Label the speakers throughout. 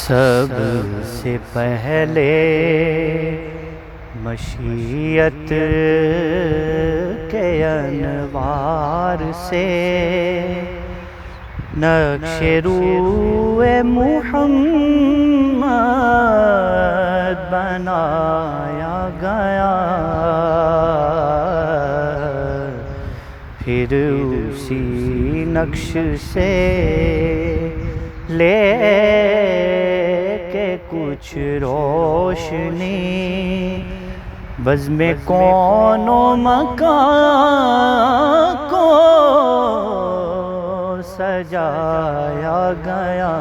Speaker 1: سب سے پہلے مشیت کے انوار سے نقش روئے محمد بنایا گیا، پھر اسی نقش سے لے کے کچھ روشنی بزم کون و مکان کو سجایا گیا۔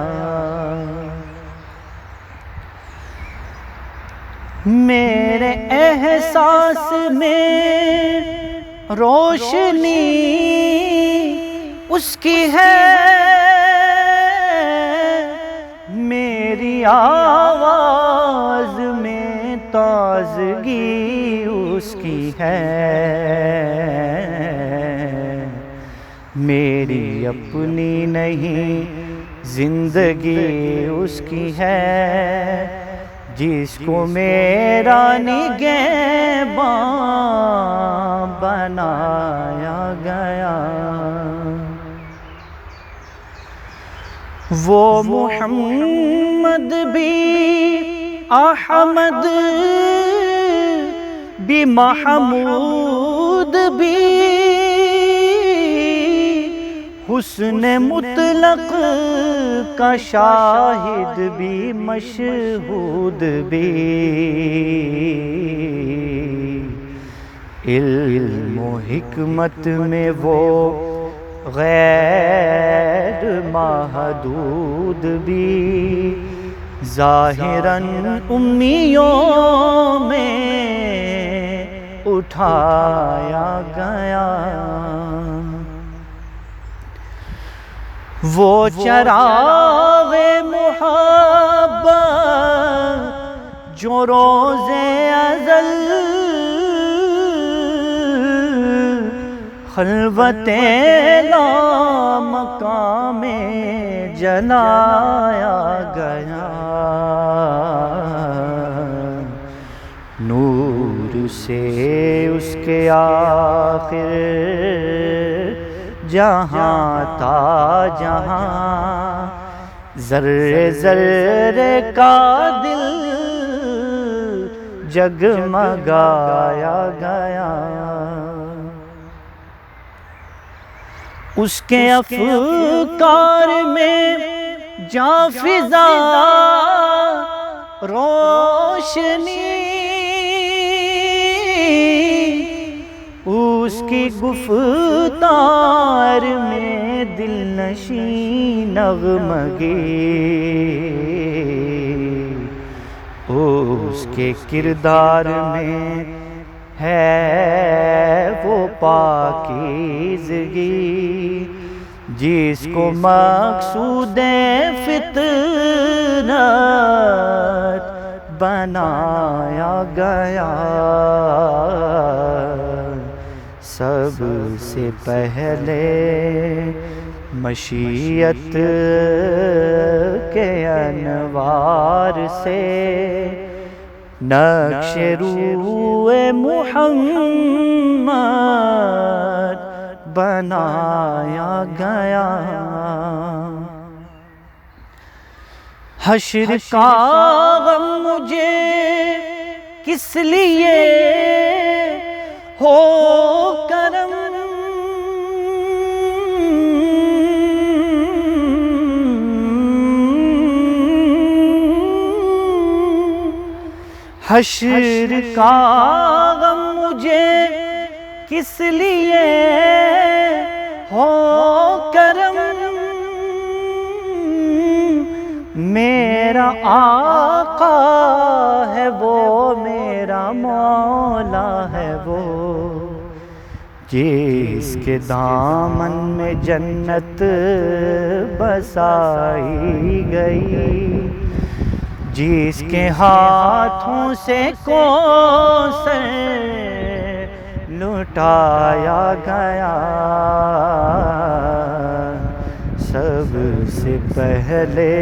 Speaker 1: میرے احساس میں روشنی اس کی ہے، میری آواز میں تازگی اس کی ہے، میری اپنی نہیں زندگی اس کی ہے، جس کو میرا نگہباں بنایا گیا۔ وہ محمد بھی احمد بھی محمود بھی، حسن مطلق کا شاہد بھی مشہود بھی، علم و حکمت میں وہ غیر محدود بھی، ظاہراً امیوں میں اٹھایا گیا۔ وہ چراغ محبت جو روز ازل خلوت لامکان میں جلایا گیا، نور سے اس کے آخر جہاں تا جہاں، ذرے ذرے کا دل جگمگایا گیا۔ اس کے افکار میں جاں فضا روشنی، اس کی گفتار میں دل نشین نغمگی، اس کے کردار میں ہے وہ پاکیزگی، جس کو مقصود فطرت بنایا گیا۔ سب سے پہلے مشیت کے انوار سے نقش روئے محمد بنایا گیا۔ حشر کا غم مجھے کس لیے ہو کرم، حشر کا غم مجھے کس لیے ہو کرم، میرا آقا ہے وہ، میرا مولا ہے وہ، جس کے دامن میں جنت بسائی گئی، جس کے ہاتھوں سے کوثر لٹایا گیا۔ سب سے پہلے